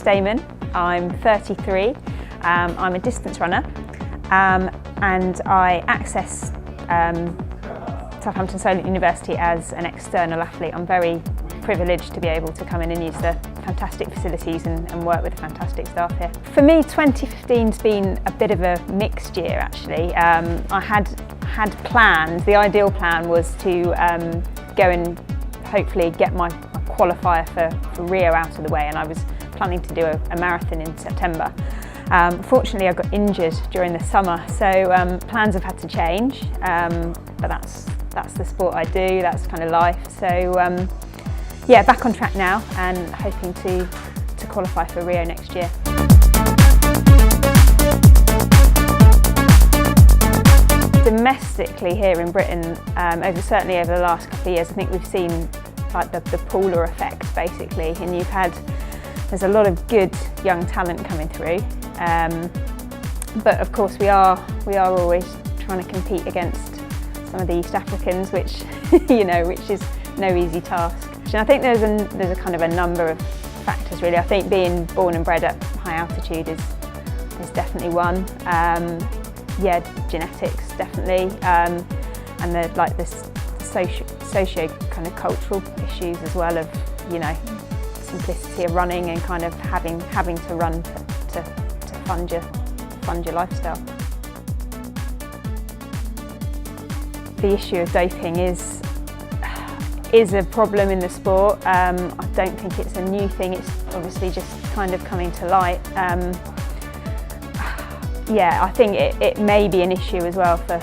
Damen, I'm 33, I'm a distance runner and I access Southampton Solent University as an external athlete. I'm very privileged to be able to come in and use the fantastic facilities and work with the fantastic staff here. For me, 2015's been a bit of a mixed year actually. I had plans. The ideal plan was to go and hopefully get my qualifier for Rio out of the way, and I was planning to do a marathon in September. Fortunately, I got injured during the summer, so plans have had to change, but that's the sport I do, that's kind of life. So yeah, back on track now and hoping to qualify for Rio next year. Domestically here in Britain, certainly over the last couple of years, I think we've seen like the polar effect basically, and there's a lot of good young talent coming through, but of course we are always trying to compete against some of the East Africans, which which is no easy task. And I think there's a kind of a number of factors really. I think being born and bred at high altitude is definitely one. Yeah, genetics definitely, and the socio kind of cultural issues as well of simplicity of running and kind of having to run to fund your lifestyle. The issue of doping is a problem in the sport. I don't think it's a new thing, it's obviously just kind of coming to light. Yeah, I think it may be an issue as well for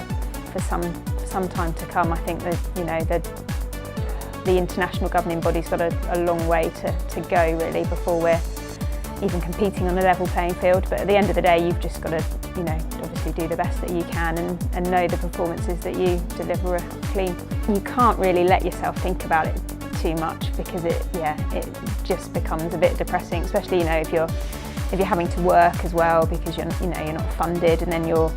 some time to come. I think that the international governing body's got a long way to go really before we're even competing on a level playing field. But at the end of the day, you've just got to obviously do the best that you can and know the performances that you deliver are clean. You can't really let yourself think about it too much because it just becomes a bit depressing, especially if you're having to work as well because you're not funded, and then you're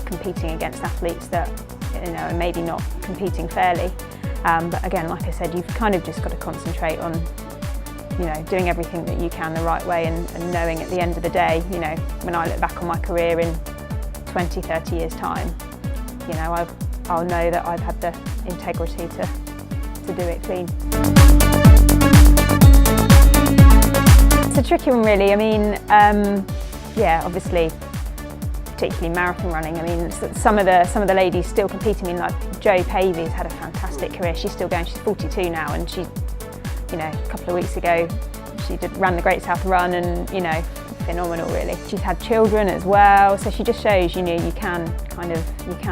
competing against athletes that are maybe not competing fairly. But again, like I said, you've kind of just got to concentrate on doing everything that you can the right way and knowing at the end of the day, when I look back on my career in 20, 30 years time, I'll know that I've had the integrity to do it clean. It's a tricky one really. I mean, yeah, obviously, particularly marathon running. I mean, some of the ladies still compete. I mean, like Jo Pavey's had a fantastic career. She's still going. She's 42 now, and she, a couple of weeks ago, she ran the Great South Run, and phenomenal really. She's had children as well, so she just shows you can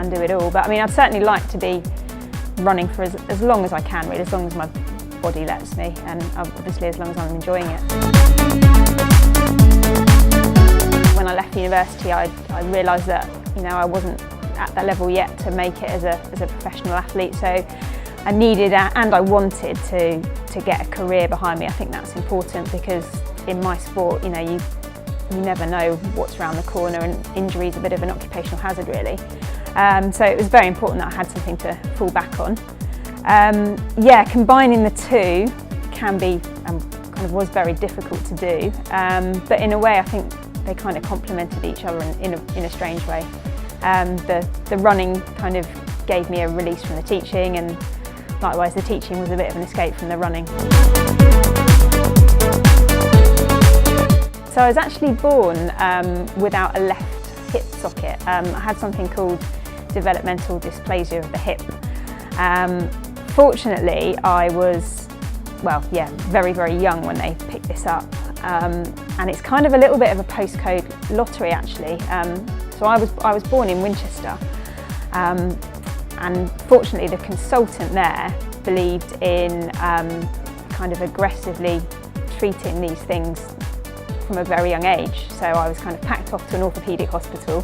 do it all. But I mean, I'd certainly like to be running for as long as I can, really, as long as my body lets me, and obviously as long as I'm enjoying it. When I left university, I realised that I wasn't at that level yet to make it as a professional athlete. So I needed and I wanted to get a career behind me. I think that's important because in my sport, you never know what's around the corner, and injury is a bit of an occupational hazard really. So it was very important that I had something to fall back on. Yeah, combining the two can be was very difficult to do, but in a way I think they kind of complemented each other in a strange way. The running kind of gave me a release from the teaching, and likewise the teaching was a bit of an escape from the running. So I was actually born without a left hip socket. I had something called developmental dysplasia of the hip. Fortunately, I was, very, very young when they picked this up. And it's kind of a little bit of a postcode lottery actually. So I was born in Winchester, and fortunately the consultant there believed in kind of aggressively treating these things from a very young age. So I was kind of packed off to an orthopaedic hospital,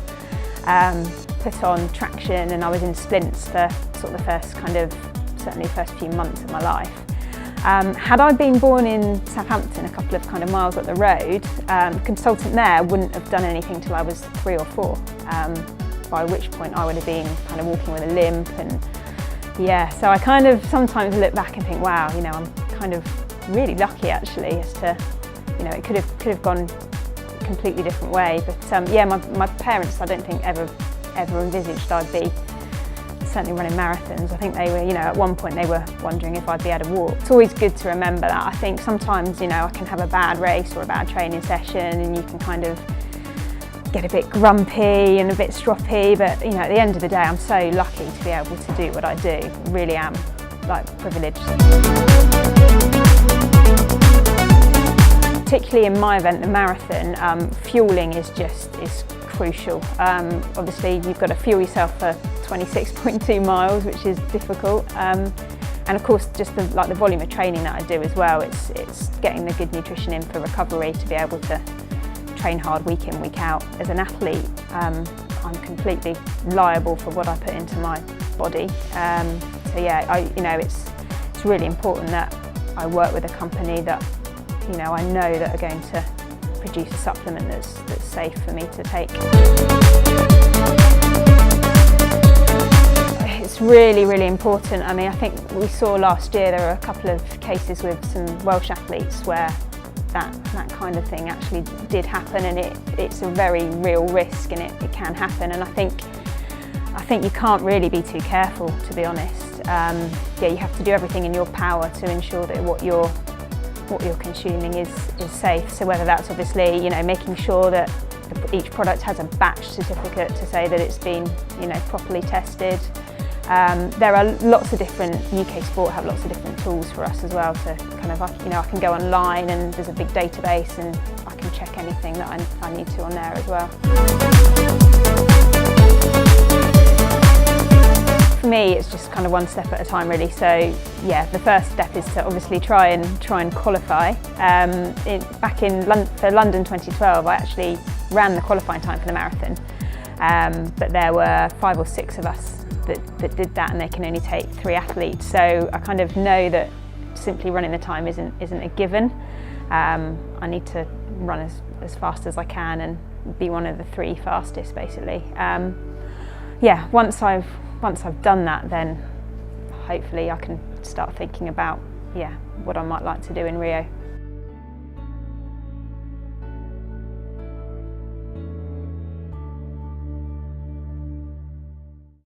put on traction, and I was in splints for sort of the first certainly the first few months of my life. Had I been born in Southampton, a couple of kind of miles up the road, the consultant there wouldn't have done anything till I was 3 or 4, by which point I would have been kind of walking with a limp. And yeah, so I kind of sometimes look back and think, wow, I'm kind of really lucky actually as to you know, it could have gone a completely different way. But yeah, my parents, I don't think ever envisaged I'd be certainly running marathons. I think they were, you know, at one point they were wondering if I'd be able to walk. It's always good to remember that. I think sometimes, you know, I can have a bad race or a bad training session and you can kind of get a bit grumpy and a bit stroppy, but you know, at the end of the day, I'm so lucky to be able to do what I do. I really am, like, privileged. Particularly in my event, the marathon, fueling is crucial. Obviously, you've got to fuel yourself for 26.2 miles, which is difficult. And of course, just the volume of training that I do as well. It's getting the good nutrition in for recovery to be able to train hard week in, week out. As an athlete, I'm completely liable for what I put into my body. So yeah, you know, it's really important that I work with a company that, you know, I know that are going to produce a supplement that's safe for me to take. It's really, really important. I mean, I think we saw last year there were a couple of cases with some Welsh athletes where that kind of thing actually did happen, and it's a very real risk, and it can happen. And I think you can't really be too careful, to be honest. Yeah, you have to do everything in your power to ensure that what you're consuming is safe. So whether that's obviously, you know, making sure that each product has a batch certificate to say that it's been, you know, properly tested. There are lots of different, UK Sport have lots of different tools for us as well to kind of, you know, I can go online and there's a big database and I can check anything that I need to on there as well. For me, it's just kind of one step at a time, really. So yeah, the first step is to obviously try and qualify. Back for London 2012, I actually ran the qualifying time for the marathon, but there were 5 or 6 of us that did that, and they can only take 3 athletes. So I kind of know that simply running the time isn't a given. I need to run as fast as I can and be one of the 3 fastest, basically. Yeah, once I've done that, then hopefully I can start thinking about, yeah, what I might like to do in Rio.